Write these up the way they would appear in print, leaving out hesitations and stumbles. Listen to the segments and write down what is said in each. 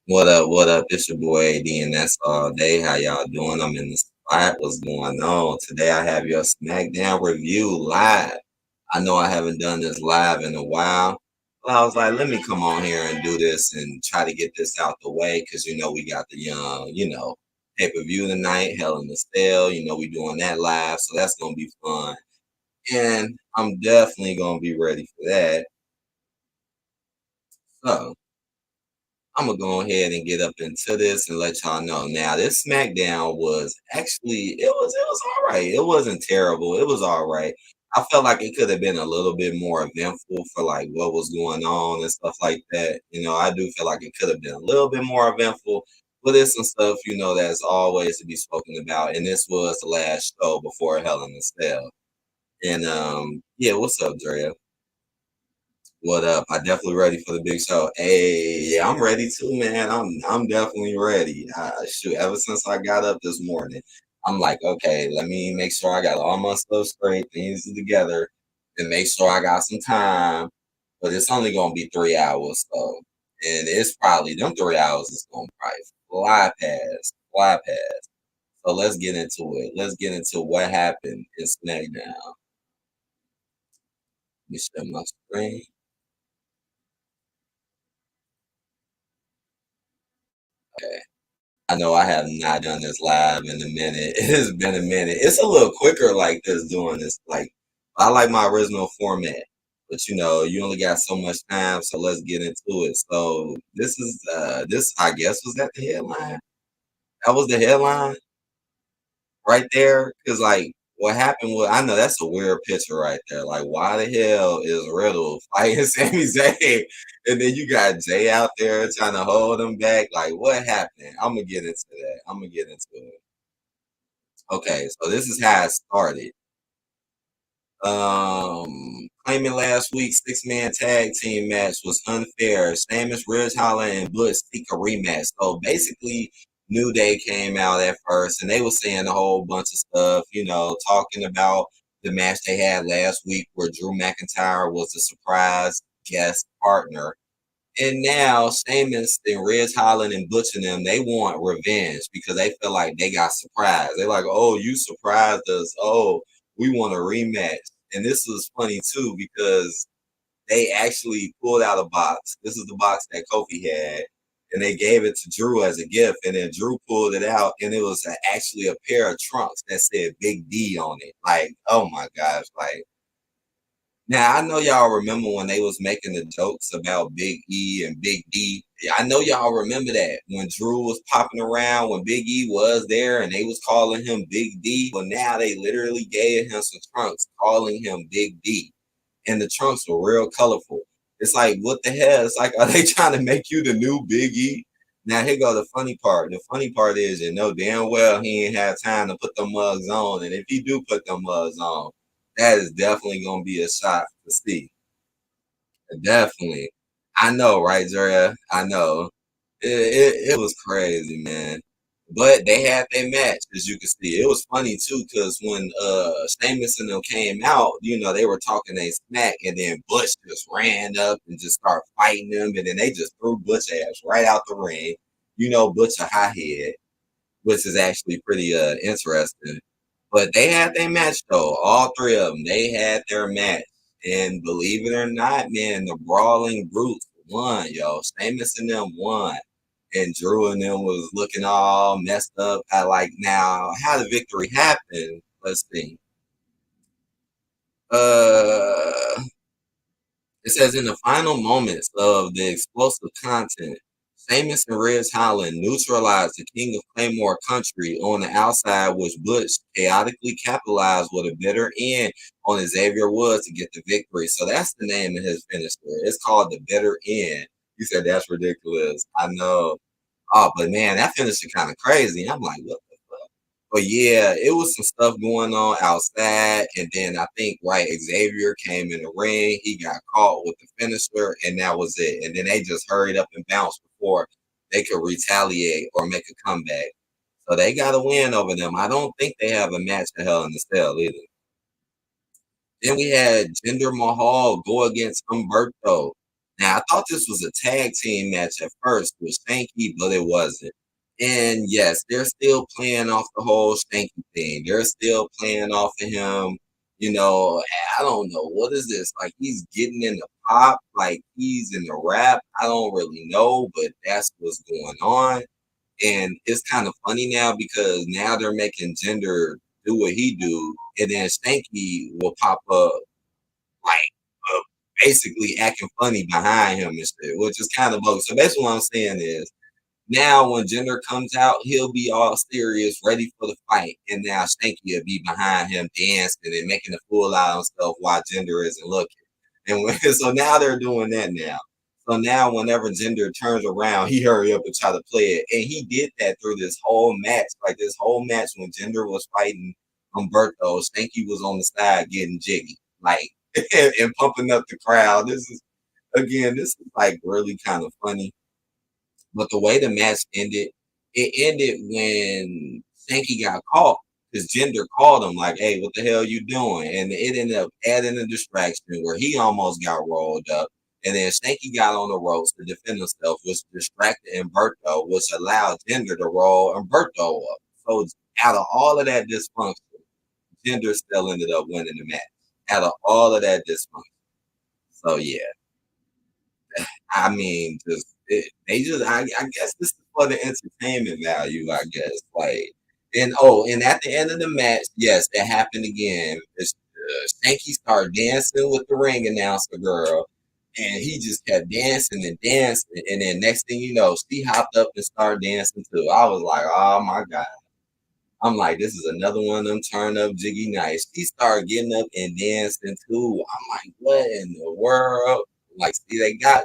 What up? What up? It's your boy AD, and that's all day. How y'all doing? I'm in the spot. What's going on? Today I have your SmackDown review live. I know I haven't done this live in a while, but I was like, let me come on here and do this and try to get this out the way because we got the pay-per-view tonight, Hell in the Cell. We doing that live, so that's gonna be fun. And I'm definitely gonna be ready for that. So I'm gonna go ahead and get up into this and let y'all know. Now, this SmackDown was actually it was all right. It wasn't terrible. It was all right. I felt like it could have been a little bit more eventful for like what was going on and stuff like that. I do feel like it could have been a little bit more eventful, but there's some stuff that's always to be spoken about. And this was the last show before Hell in a Cell. And yeah, what's up, Drea? What up? I definitely ready for the big show. Hey, yeah, I'm ready too, man. I'm definitely ready. Shoot, ever since I got up this morning, I'm like, okay, let me make sure I got all my stuff straight, things together, and make sure I got some time. But it's only gonna be 3 hours, so and it's probably them 3 hours is gonna probably fly past. So let's get into it. Let's get into what happened in SmackDown. Let me share my screen. Okay. I know I have not done this live in a minute. It's been a minute. It's a little quicker like this doing this. Like I like my original format, but you only got so much time, so let's get into it. So this I guess was that the headline? That was the headline right there. Cause like what happened was I know that's a weird picture right there. Like why the hell is Riddle fighting Sami Zayn? And then you got Jay out there trying to hold him back. Like what happened? I'm gonna get into that. I'm gonna get into it. Okay, so this is how it started. Claiming last week's six-man tag team match was unfair. Sheamus, Ridge Holland, and Butch seek a rematch. So basically, New Day came out at first, and they were saying a whole bunch of stuff. Talking about the match they had last week, where Drew McIntyre was a surprise guest partner. And now Sheamus and Ridge Holland and Butch and them, they want revenge because they feel like they got surprised. They're like, oh, you surprised us. Oh, we want a rematch. And this was funny too because they actually pulled out a box. This is the box that Kofi had. And they gave it to Drew as a gift. And then Drew pulled it out and it was actually a pair of trunks that said Big D on it. Like, oh my gosh. Like, now I know y'all remember when they was making the jokes about Big E and Big D. I know y'all remember that when Drew was popping around when Big E was there and they was calling him Big D. Well, now they literally gave him some trunks calling him Big D, and the trunks were real colorful. It's like what the hell? It's like are they trying to make you the new Big E? Now here go the funny part. The funny part is you know damn well he ain't have time to put them mugs on, and if he do put them mugs on that is definitely gonna be a shot to see. Definitely. I know, right, Drea? I know. It was crazy, man. But they had their match, as you can see. It was funny too, because when Sheamus and them came out, they were talking they smack, and then Butch just ran up and just started fighting them, and then they just threw Butch ass right out the ring. Butch a hothead, which is actually pretty interesting. But they had their match though. All three of them, they had their match. And believe it or not, man, the Brawling Brutes won, yo. Sheamus and them won. And Drew and them was looking all messed up. I like now how the victory happened. Let's see. Uh it says in the final moments of the explosive content, Sheamus and Ridge Holland neutralized the King of Claymore Country on the outside, which Butch chaotically capitalized with a bitter end on Xavier Woods to get the victory. So that's the name of his finisher. It's called the bitter end. You said that's ridiculous. I know. Oh, but man, that finisher kind of crazy. I'm like, what the fuck? But yeah, it was some stuff going on outside, and then I think right Xavier came in the ring. He got caught with the finisher, and that was it. And then they just hurried up and bounced before they could retaliate or make a comeback. So they got a win over them. I don't think they have a match to Hell in the Cell either. Then we had Jinder Mahal go against Humberto. Now, I thought this was a tag team match at first with Stanky, but it wasn't. And yes, they're still playing off the whole Stanky thing. They're still playing off of him. You know, I don't know. What is this? Like, he's getting in the pop, like he's in the rap. I don't really know, but that's what's going on. And it's kind of funny now because now they're making Gender do what he do, and then Stanky will pop up like uh, basically acting funny behind him and shit, which is kind of bogus. So basically, what I'm saying is now when Jinder comes out, he'll be all serious, ready for the fight, and now Stanky will be behind him dancing and making a fool out of himself while Jinder isn't looking. And when, so now they're doing that now. So now whenever Jinder turns around, he hurry up and try to play it. And he did that through this whole match. Like this whole match when Jinder was fighting Humberto, Stanky was on the side getting jiggy. Like and pumping up the crowd. This is like really kind of funny. But the way the match ended, it ended when Stanky got caught because Jinder called him like, "Hey, what the hell you doing?" And it ended up adding a distraction where he almost got rolled up. And then Stanky got on the ropes to defend himself, which distracted Humberto, which allowed Jinder to roll Humberto up. So out of all of that dysfunction, Jinder still ended up winning the match. Out of all of that dysfunction. So yeah, I mean, I guess this is for the entertainment value. I guess, like, and at the end of the match, yes, that happened again. Stanky started dancing with the ring announcer girl, and he just kept dancing and dancing, and then next thing you know, she hopped up and started dancing too. I was like, oh my god. I'm like, this is another one of them turn up jiggy nights. She started getting up and dancing too. I'm like, what in the world? Like, see, they got.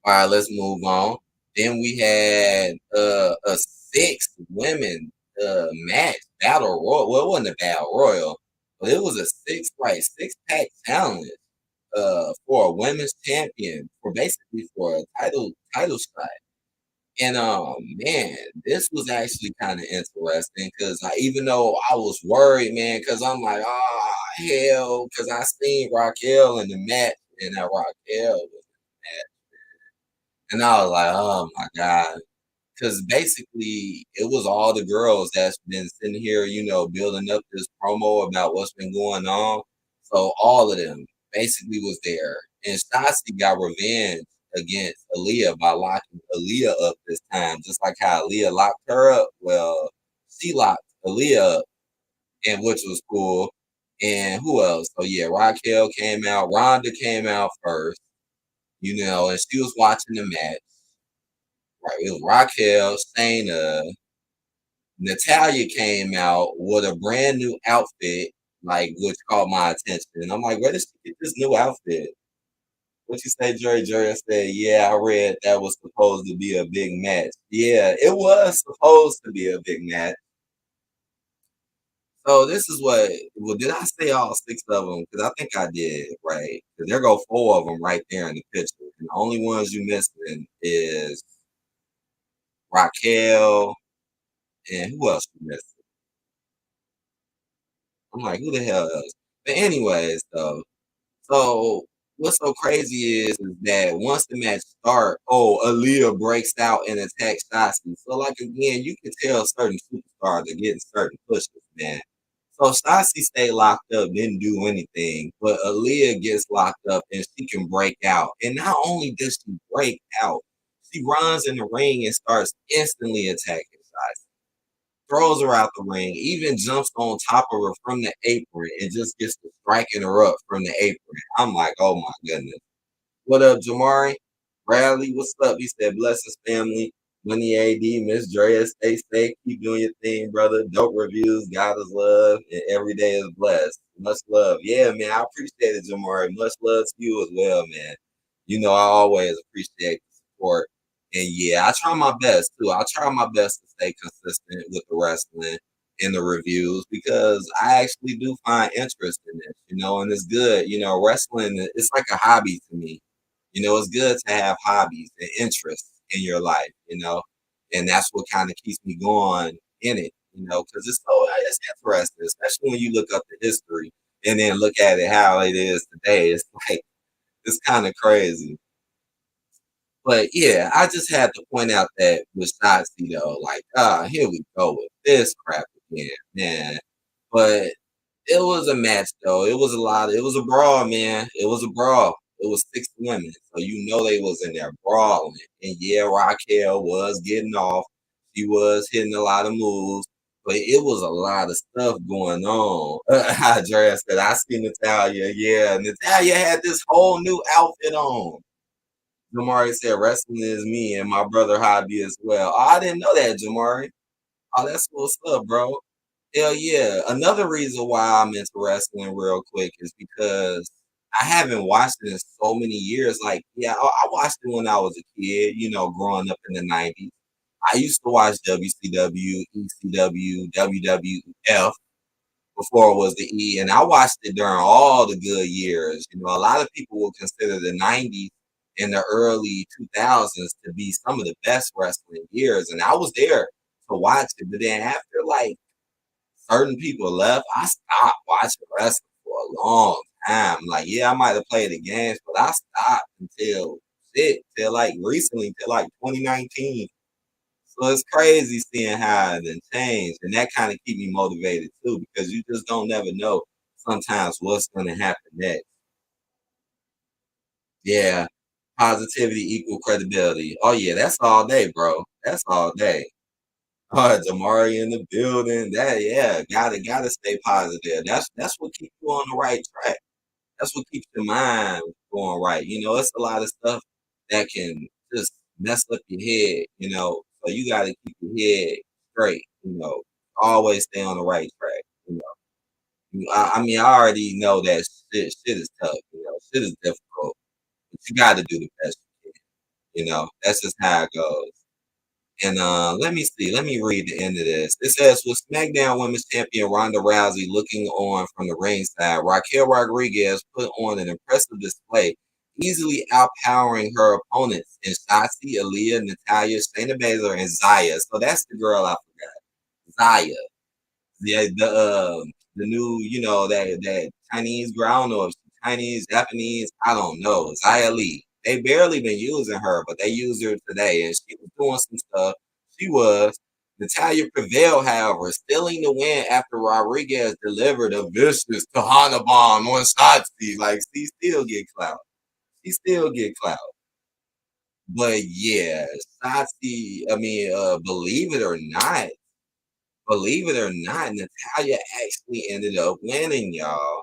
All right, let's move on. Then we had a six women match battle royal. Well, it wasn't a battle royal, but it was a six pack challenge for a women's champion for basically for a title shot. And man, this was actually kind of interesting because even though I was worried, man, because I'm like, oh hell, because I seen Raquel in the match and that Raquel was mad. And I was like, oh my God. Because basically, it was all the girls that's been sitting here, building up this promo about what's been going on. So all of them basically was there. And Stassi got revenge against Aaliyah by locking Aaliyah up this time, just like how Aaliyah locked her up. Well, she locked Aaliyah up, and which was cool. And who else? So yeah, Raquel came out. Rhonda came out first, and she was watching the match. Right, it was Raquel, Shayna, Natalia came out with a brand new outfit, like which caught my attention. And I'm like, where did she get this new outfit? What you say, Jerry? Jerry said, yeah, I read that was supposed to be a big match. Yeah, it was supposed to be a big match. So this is well, did I say all six of them? Because I think I did, right? Because there go four of them right there in the picture. And the only ones you missing is Raquel, and who else you missing? I'm like, who the hell else? But anyways, though, so what's so crazy is that once the match start, Aaliyah breaks out and attacks Shotzi. So like again, you can tell certain superstars are getting certain pushes, man. So Shotzi stay locked up, didn't do anything, but Aaliyah gets locked up and she can break out. And not only does she break out, she runs in the ring and starts instantly attacking Shotzi, throws her out the ring, even jumps on top of her from the apron and just gets to striking her up from the apron. I'm like, oh my goodness. What up, Jamari? Bradley, what's up? He said, blessings, family. Money AD, Miss Drea, stay safe. Keep doing your thing, brother. Dope reviews. God is love. And every day is blessed. Much love. Yeah, man. I appreciate it, Jamari. Much love to you as well, man. I always appreciate the support. And yeah, I try my best too. I try my best to stay consistent with the wrestling and the reviews because I actually do find interest in this, and it's good. Wrestling, it's like a hobby to me. It's good to have hobbies and interests in your life, and that's what kind of keeps me going in it, because it's interesting, especially when you look up the history. and then look at it how it is today. It's like it's kind of crazy. But yeah, I just had to point out that with Shotzi though, like, here we go with this crap again, man. But it was a match though. It was a brawl, man. It was a brawl. It was 6 women. So you know they was in there brawling. And yeah, Raquel was getting off. She was hitting a lot of moves. But it was a lot of stuff going on. Andrea said, I see Natalia. Yeah, Natalia had this whole new outfit on. Jamari said, wrestling is me and my brother hobby as well. Oh, I didn't know that, Jamari. Oh, that's what's up, bro. Hell yeah. Another reason why I'm into wrestling real quick is because I haven't watched it in so many years. Like, yeah, I watched it when I was a kid, growing up in the 90s. I used to watch WCW, ECW, WWF before it was the E, and I watched it during all the good years. A lot of people will consider the 90s and the early 2000s to be some of the best wrestling years, and I was there to watch it. But then after like certain people left, I stopped watching wrestling for a long time. Like, yeah, I might have played the games, but I stopped till like recently, till like 2019. So it's crazy seeing how it done changed, and that kind of keep me motivated too, because you just don't never know sometimes what's going to happen next. Yeah, positivity equal credibility. Oh yeah, that's all day, bro. That's all day. Oh, Jamari in the building. That yeah, gotta stay positive. That's what keeps you on the right track. That's what keeps your mind going right. It's a lot of stuff that can just mess up your head. So you gotta keep your head straight. Always stay on the right track. I mean, I already know that shit is tough. Shit is difficult, but you got to do the best you can. That's just how it goes. And let me see. Let me read the end of this. It says, with SmackDown Women's Champion Ronda Rousey looking on from the ringside, Raquel Rodriguez put on an impressive display, easily outpowering her opponents in Shotzi, Aaliyah, Natalya, Shayna Baszler, and Zaya. So that's the girl I forgot. Zaya. The new, that Chinese girl. I don't know if she's Chinese, Japanese, I don't know. Zia Lee. They barely been using her, but they used her today, and she was doing some stuff. She was. Natalia prevailed, however, stealing the win after Rodriguez delivered a vicious Kahana bomb on Shotzi. Like, she still get clout. She still get clout. But yeah, Shotzi, I mean, believe it or not, Natalia actually ended up winning, y'all.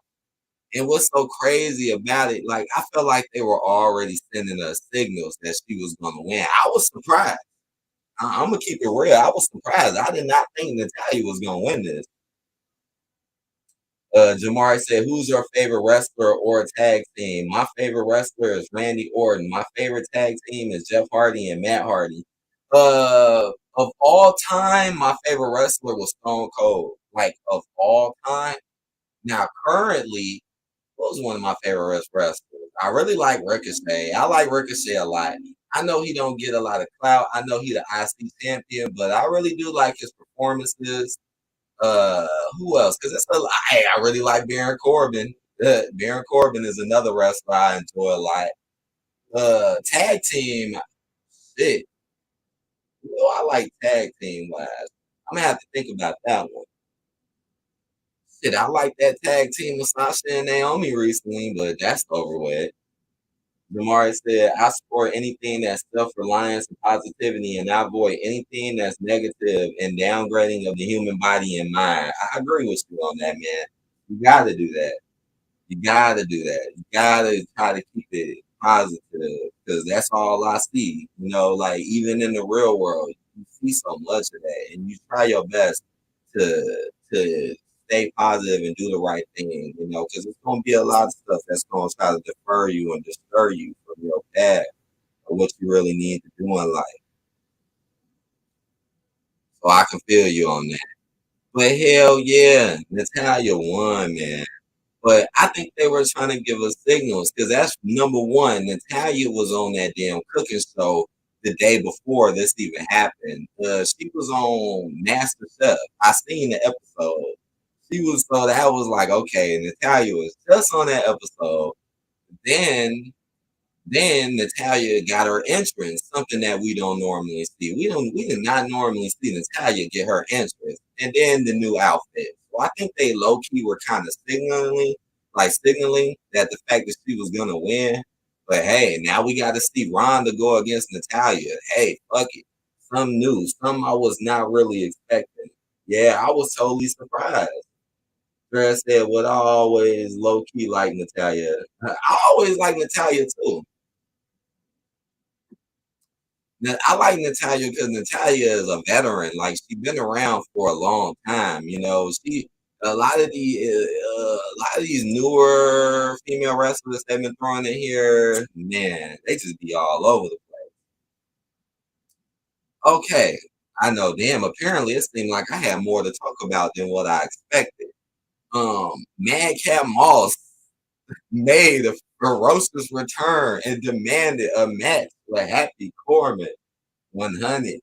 And what's so crazy about it, like, I felt like they were already sending us signals that she was going to win. I was surprised. I'm going to keep it real. I was surprised. I did not think Natalia was going to win this. Jamari said, who's your favorite wrestler or tag team? My favorite wrestler is Randy Orton. My favorite tag team is Jeff Hardy and Matt Hardy. Of all time, my favorite wrestler was Stone Cold. Like, of all time. Now, currently, was one of my favorite wrestlers. I really like Ricochet. I like Ricochet a lot. I know he don't get a lot of clout. I know he the IC champion, but I really do like his performances. Uh, who else? Because I really like Baron Corbin. Baron Corbin is another wrestler I enjoy a lot. Tag team, shit. I like tag team wise. I'm gonna have to think about that one. Shit, I like that tag team with Sasha and Naomi recently, but that's over with. Jamari said, I support anything that's self reliance and positivity, and I avoid anything that's negative and downgrading of the human body and mind. I agree with you on that, man. You got to do that. You got to do that. You got to try to keep it positive because that's all I see. Like even in the real world, you see so much of that, and you try your best to stay positive and do the right thing, because it's going to be a lot of stuff that's going to try to defer you and disturb you from your path or what you really need to do in life. So I can feel you on that. But hell yeah, Natalia won, man. But I think they were trying to give us signals because that's number one. Natalia was on that damn cooking show the day before this even happened. She was on Master Chef. I seen the episode. She was so that was like, okay, Natalia was just on that episode. Then Natalia got her entrance, something that we don't normally see. We did not normally see Natalia get her entrance. And then the new outfit. So I think they low key were kind of signaling that the fact that she was gonna win. But hey, now we got to see Ronda go against Natalia. Hey, fuck it, some news, some I was not really expecting. Yeah, I was totally surprised. Girl said, "What I always low key like Natalia. I always like Natalia too. Now, I like Natalia because Natalia is a veteran. Like she's been around for a long time. You know, she a lot of these newer female wrestlers they've been throwing in here. Man, they just be all over the place. Okay, I know. Damn. Apparently, it seemed like I had more to talk about than what I expected. Madcap Moss made a ferocious return and demanded a match with Happy Corbin 100.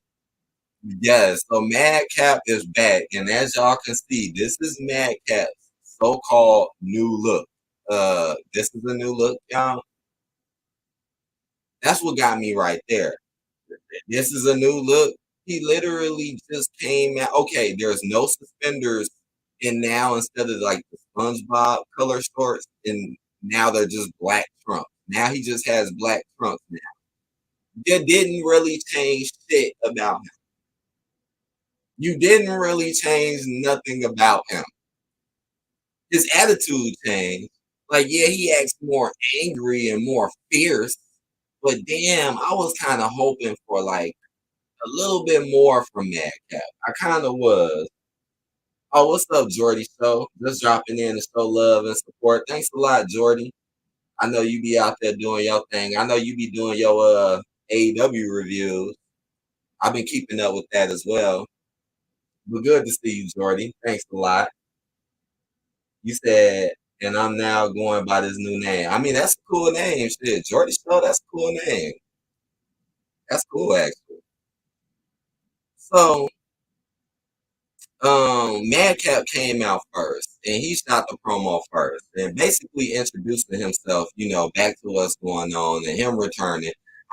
Yes, so Madcap is back, and as y'all can see, this is Madcap's so-called new look. This is a new look, y'all. That's what got me right there. This is a new look. He literally just came out. Okay, there's no suspenders, and now instead of like the SpongeBob color shorts, and now they're just black trunks. Now he just has black trunks now. That didn't really change shit about him. You didn't really change nothing about him. His attitude changed. Like, yeah, he acts more angry and more fierce. But damn, I was kind of hoping for like a little bit more from Madcap. I kind of was. Oh, what's up, Jordy Show? Just dropping in to show love and support. Thanks a lot, Jordy. I know you be out there doing your thing. I know you be doing your AEW reviews. I've been keeping up with that as well. But good to see you, Jordy. Thanks a lot. You said, and I'm now going by this new name. I mean, that's a cool name. Shit, Jordy Show, that's a cool name. That's cool, actually. So, Madcap came out first, and he shot the promo first, and basically introducing himself, back to what's going on, and him returning.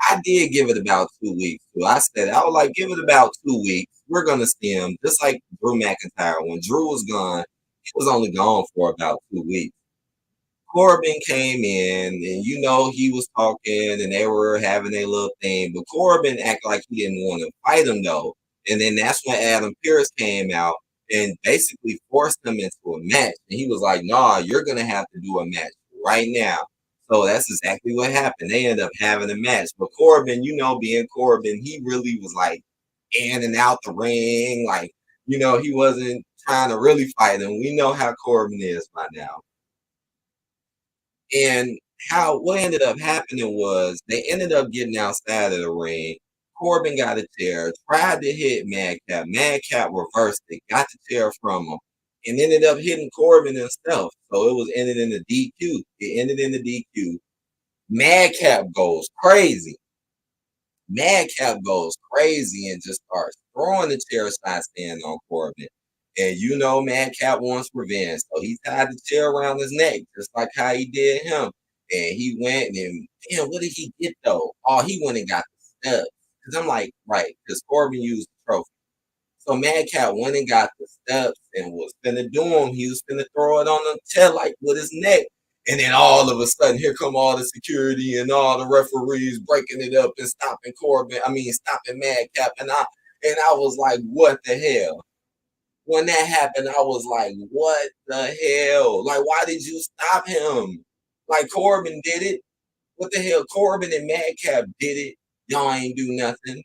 I did give it about 2 weeks. So I said, I would like give it about 2 weeks. We're gonna see him, just like Drew McIntyre. When Drew was gone, he was only gone for about 2 weeks. Corbin came in and he was talking and they were having a little thing, but Corbin acted like he didn't want to fight him though. And then that's when Adam Pearce came out and basically forced him into a match. And he was like, nah, you're gonna have to do a match right now. So that's exactly what happened. They ended up having a match. But Corbin, being Corbin, he really was like in and out the ring, like, he wasn't trying to really fight him. We know how Corbin is by now. And what ended up happening was they ended up getting outside of the ring. Corbin got a chair, tried to hit Madcap. Madcap reversed it, got the chair from him, and ended up hitting Corbin himself. So it was ended in the DQ. It ended in the DQ. Madcap goes crazy. Madcap goes crazy and just starts throwing the chair side stand on Corbin. And Madcap wants revenge. So he tied the chair around his neck, just like how he did him. And he went and, damn, what did he get though? Oh, he went and got the steps. Because I'm like, right, because Corbin used the trophy. So Madcap went and got the steps and was finna do him. He was finna throw it on the chair like with his neck. And then all of a sudden, here come all the security and all the referees breaking it up and stopping stopping Madcap. And I was like, what the hell? When that happened, I was like, what the hell? Like, why did you stop him? Like, Corbin did it. What the hell? Corbin and Madcap did it. Y'all ain't do nothing.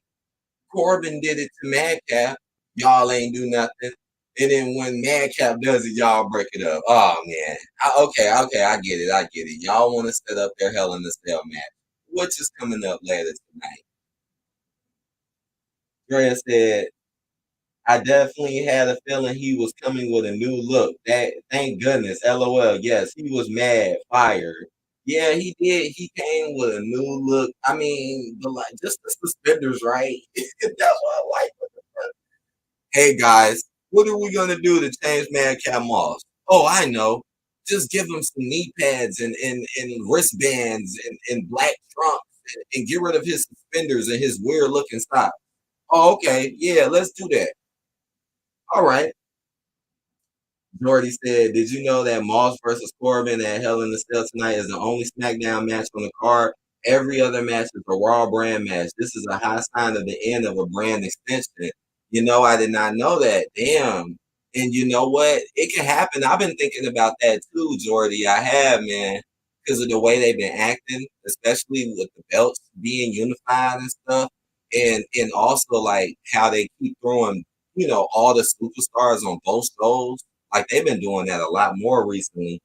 Corbin did it to Madcap. Y'all ain't do nothing. And then when Madcap does it, y'all break it up. Oh, man. Okay, I get it. Y'all want to set up their Hell in a Cell match, which is coming up later tonight. Drea said, I definitely had a feeling he was coming with a new look. That thank goodness. LOL. Yes, he was mad, fired. Yeah, he did. He came with a new look. I mean, just the suspenders, right? That's what I like. Hey guys, what are we gonna do to change Madcap Moss? Oh, I know. Just give him some knee pads and wristbands and black trunks and get rid of his suspenders and his weird looking style. Oh, okay. Yeah, let's do that. All right. Jordy said, "Did you know that Moss versus Corbin at Hell in the Cell tonight is the only SmackDown match on the card? Every other match is a Raw brand match. This is a high sign of the end of a brand extension." You know, I did not know that. Damn. And you know what? It can happen. I've been thinking about that too, Jordy. I have, man, because of the way they've been acting, especially with the belts being unified and stuff, and also like how they keep throwing, all the superstars on both shows. Like they've been doing that a lot more recently.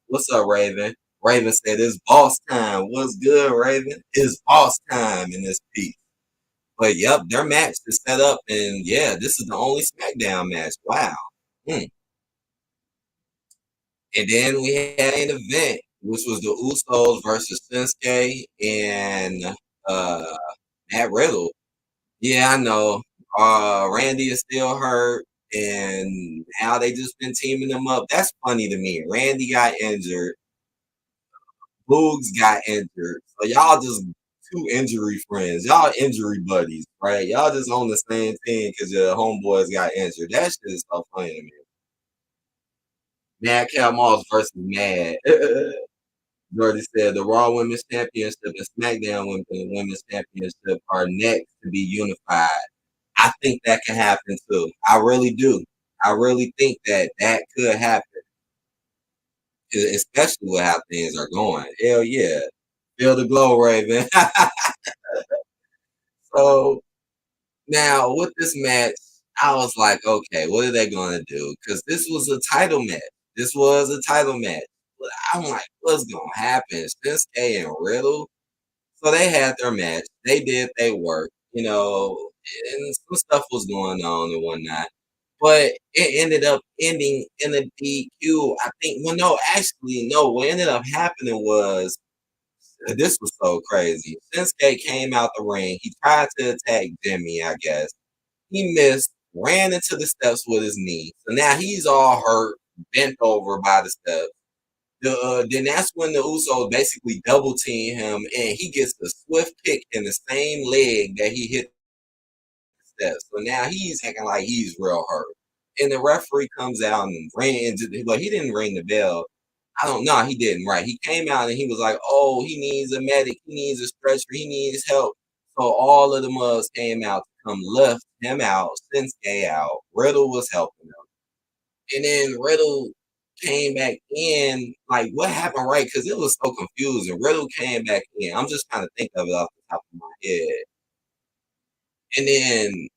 What's up, Raven? Raven said it's boss time. What's good, Raven? It's boss time in this piece. But yep, their match is set up, and yeah, this is the only SmackDown match. Wow. Hmm. And then we had an event, which was the Usos versus Shinsuke and uh, Matt Riddle. Yeah, I know. Randy is still hurt, and now they just been teaming them up. That's funny to me. Randy got injured, Boogs got injured, so y'all just two injury friends. Y'all injury buddies, right? Y'all just on the same team because your homeboys got injured. That shit is so funny to me. Mad Cow Moss versus Mad. Jordy said the Raw Women's Championship and SmackDown Women's Championship are next to be unified. I think that can happen too. I really do. I really think that that could happen, especially with how things are going. Hell yeah. Feel the glow, Raven. So now with this match, I was like, okay, what are they going to do? Because this was a title match. This was a title match. But I'm like, what's going to happen? Shinsuke and Riddle. So they had their match. They did their work, and some stuff was going on and whatnot. But it ended up ending in a DQ. I think, well, no, actually, no. What ended up happening was this was so crazy. Shinsuke came out the ring. He tried to attack Jimmy, I guess. He missed, ran into the steps with his knee. So now he's all hurt, bent over by the steps. Then that's when the Usos basically double team him, and he gets the swift kick in the same leg that he hit the steps. So now he's acting like he's real hurt. And the referee comes out and but he didn't ring the bell. I don't know, he didn't, right? He came out and he was like, "Oh, he needs a medic, he needs a stretcher, he needs help." So all of the mugs came out to come lift him out, Shinsuke out. Riddle was helping him. And then Riddle came back in. Like, what happened, right? Because it was so confusing. Riddle came back in. I'm just trying to think of it off the top of my head. And then,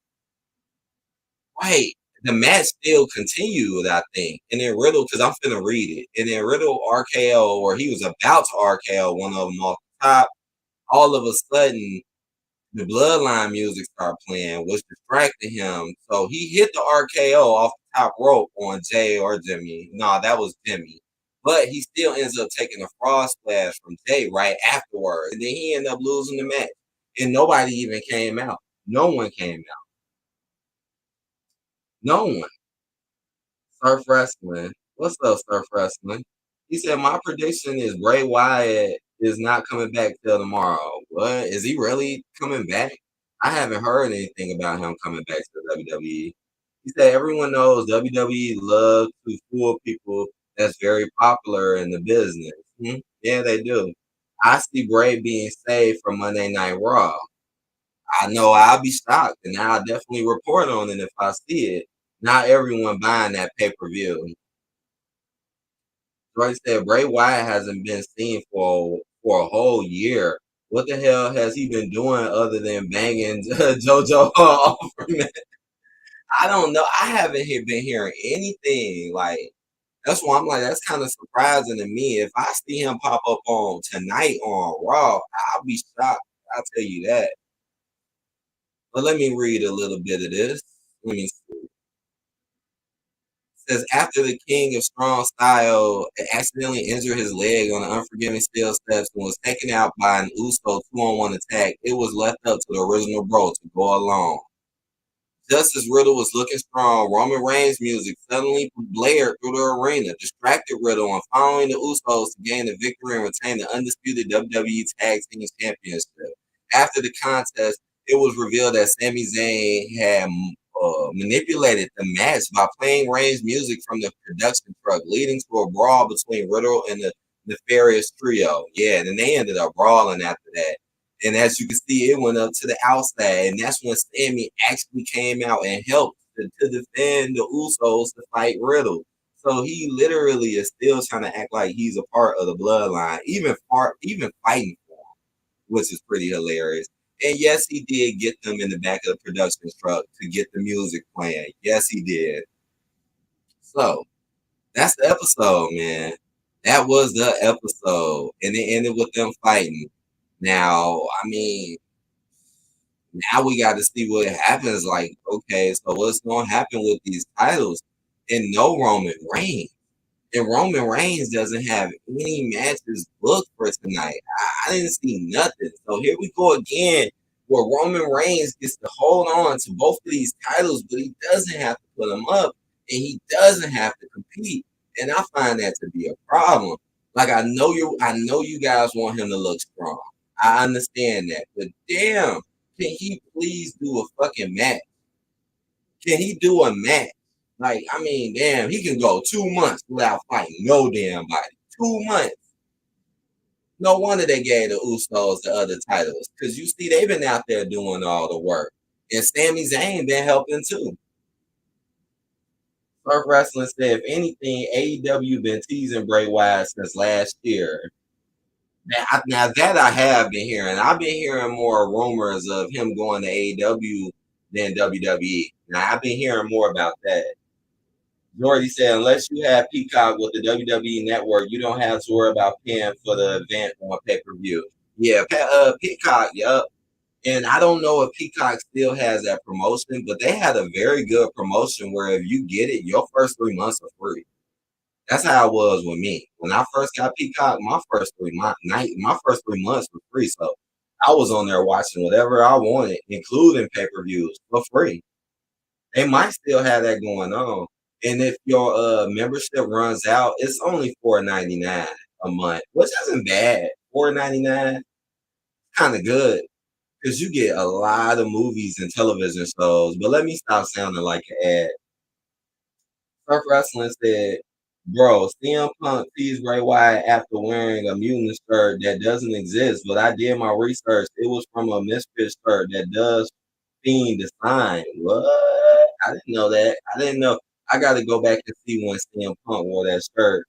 wait, the match still continued, I think. And then Riddle, because I'm finna read it. And then Riddle RKO, or he was about to RKO one of them off the top. All of a sudden, the bloodline music started playing, which distracted him. So he hit the RKO off the top rope on Jay or Jimmy. No, that was Jimmy. But he still ends up taking a frog splash from Jay right afterwards. And then he ended up losing the match. And nobody even came out. No one came out. No one. Surf Wrestling. What's up, Surf Wrestling? He said, my prediction is Bray Wyatt is not coming back till tomorrow. What? Is he really coming back? I haven't heard anything about him coming back to WWE. He said, everyone knows WWE loves to fool people that's very popular in the business. Yeah, they do. I see Bray being saved for Monday Night Raw. I know I'll be shocked, and I'll definitely report on it if I see it. Not everyone buying that pay-per-view. Like I said, Bray Wyatt hasn't been seen for a whole year. What the hell has he been doing other than banging JoJo Offerman? I don't know. I haven't been hearing anything. Like that's why I'm like, that's kind of surprising to me. If I see him pop up on tonight on Raw, I'll be shocked. I'll tell you that. But let me read a little bit of this. Let me see. Says after the King of Strong Style accidentally injured his leg on the Unforgiving Steel steps and was taken out by an Uso 2-on-1 attack, it was left up to the original bro to go along. Just as Riddle was looking strong, Roman Reigns' music suddenly blared through the arena, distracted Riddle and following the Usos to gain the victory and retain the undisputed WWE Tag Team Championship. After the contest, it was revealed that Sami Zayn had manipulated the match by playing Reigns' music from the production truck, leading to a brawl between Riddle and the nefarious trio. Yeah, and then they ended up brawling after that. And as you can see, it went up to the outside, and that's when Sammy actually came out and helped to defend the Usos to fight Riddle. So he literally is still trying to act like he's a part of the bloodline, even fighting for him, which is pretty hilarious. And yes, he did get them in the back of the production truck to get the music playing. Yes, he did. So that's the episode, man. That was the episode, and it ended with them fighting. Now, I mean, now we got to see what happens. Like, okay, so what's going to happen with these titles? And no Roman Reigns. And Roman Reigns doesn't have any matches booked for tonight. I didn't see nothing. So here we go again, where Roman Reigns gets to hold on to both of these titles, but he doesn't have to put them up, and he doesn't have to compete. And I find that to be a problem. Like I know you guys want him to look strong. I understand that, but damn, can he please do a fucking match? Can he do a match? Like, I mean, damn, he can go 2 months without fighting no damn body. 2 months. No wonder they gave the Usos the other titles. Because you see, they've been out there doing all the work. And Sami Zayn been helping too. Surf Wrestling said, if anything, AEW been teasing Bray Wyatt since last year. Now that I have been hearing, I've been hearing more rumors of him going to AEW than WWE. Now I've been hearing more about that. Jordy said, unless you have Peacock with the WWE network, you don't have to worry about paying for the event on pay per view. Yeah, Peacock, yep. And I don't know if Peacock still has that promotion, but they had a very good promotion where if you get it, your first 3 months are free. That's how it was with me. When I first got Peacock, my first 3 months were free. So I was on there watching whatever I wanted, including pay per views, for free. They might still have that going on. And if your membership runs out, it's only $4.99 a month, which isn't bad. $4.99, kind of good because you get a lot of movies and television shows. But let me stop sounding like an ad. Surf Wrestling said, bro, CM Punk teased Bray Wyatt after wearing a mutant shirt that doesn't exist, but I did my research. It was from a Misfit shirt that does Fiend design. What? I didn't know that. I didn't know. I got to go back and see when CM Punk wore that shirt.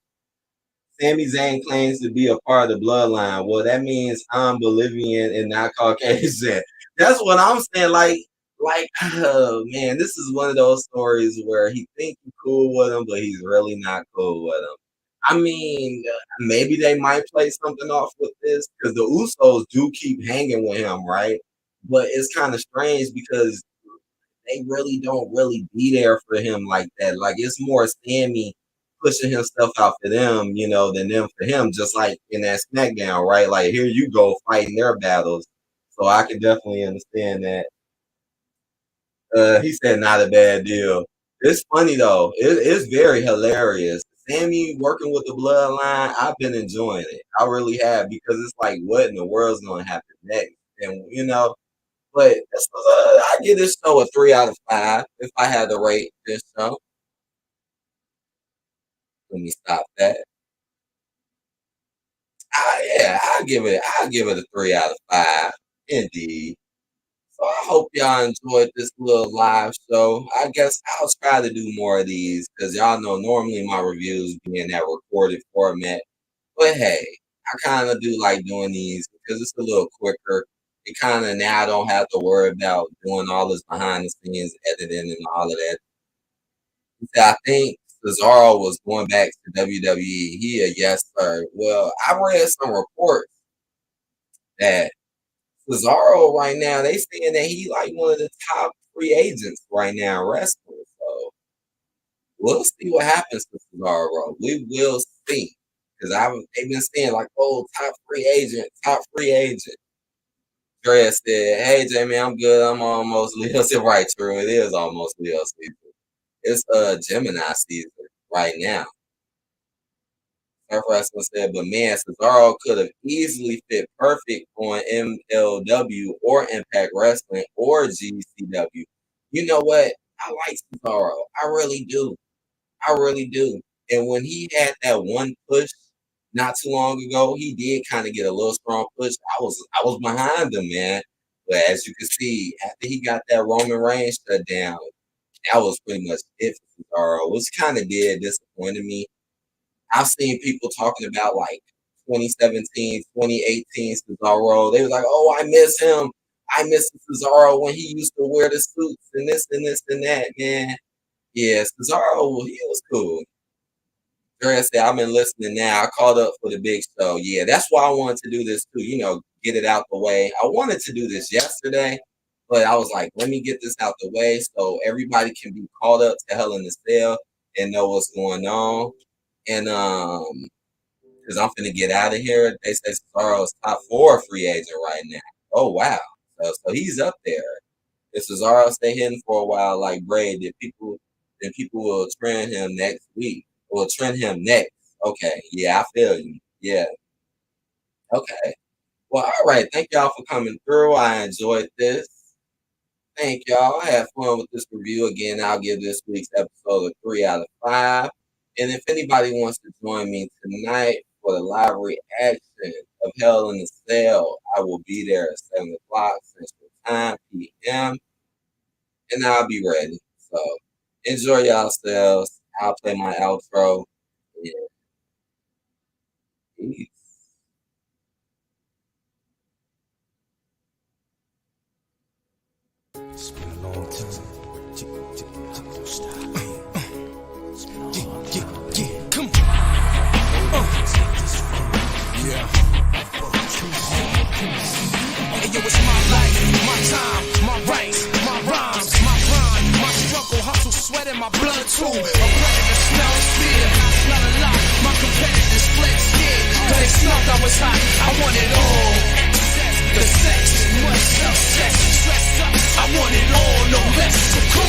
Sami Zayn claims to be a part of the bloodline. Well, that means I'm Bolivian and not Caucasian. That's what I'm saying. Like, oh man, this is one of those stories where he thinks he's cool with him, but he's really not cool with him. I mean, maybe they might play something off with this because the Usos do keep hanging with him, right? But it's kind of strange because they really don't really be there for him like that. Like it's more Sammy pushing himself out for them, than them for him. Just like in that SmackDown, right? Like here you go fighting their battles. So I can definitely understand that. He said not a bad deal. It's funny though. It's very hilarious. Sammy working with the bloodline, I've been enjoying it. I really have because it's like, what in the world's going to happen next? And but I give this show a 3 out of 5 if I had to rate this show. Let me stop that. Yeah, I'll give it a 3 out of 5. Indeed. So I hope y'all enjoyed this little live show. I guess I'll try to do more of these because y'all know normally my reviews be in that recorded format. But hey, I kind of do like doing these because it's a little quicker. It kind of now I don't have to worry about doing all this behind the scenes editing and all of that. I think Cesaro was going back to WWE. He a yes sir. Well, I read some reports that Cesaro right now they saying that he like one of the top free agents right now wrestling. So we'll see what happens to Cesaro. We will see because they've been saying like, oh, top free agent, top free agent. Dre said, "Hey Jamie, I'm good. I'm almost Leo." I said, "Right, true. It is almost Leo season. It's Gemini season right now." Surf Wrestling said, "But man, Cesaro could have easily fit perfect on MLW or Impact Wrestling or GCW. You know what? I like Cesaro. I really do. I really do. And when he had that one push not too long ago, he did kind of get a little strong push. I was behind him, man. But as you can see, after he got that Roman Reigns shut down, that was pretty much it for Cesaro, which kind of did disappointed me. I've seen people talking about like 2017, 2018 Cesaro. They was like, "Oh, I miss him. I miss Cesaro when he used to wear the suits and this and this and that." Man, yeah, Cesaro, he was cool. Dre said, "I've been listening now. I called up for the big show." Yeah, that's why I wanted to do this too. Get it out the way. I wanted to do this yesterday, but I was like, let me get this out the way so everybody can be called up to Hell in the Cell and know what's going on. And because I'm finna get out of here. They say Cesaro's top 4 free agent right now. Oh wow. So he's up there. If Cesaro stay hidden for a while like Bray, then people will trend him next week. Will trend him next. Okay. Yeah, I feel you. Yeah. Okay. Well, all right. Thank y'all for coming through. I enjoyed this. Thank y'all. I had fun with this review. Again, I'll give this week's episode a 3 out of 5. And if anybody wants to join me tonight for the live reaction of Hell in the Cell, I will be there at 7 o'clock Central Time, p.m. And I'll be ready. So enjoy yourselves. I'll play my outro. Yeah. Peace. It's been a long time. Come on. Yeah. Hey, yo, it's my life, my time, my rights, my rhymes, my grind, my struggle, hustle, sweat in my blood too. I'm ready to smell fear. I smell a lot. My competitors fled scared. Cause they smelled I was hot. I want it all. The sex, much success, stress up. I want it all, no less. So come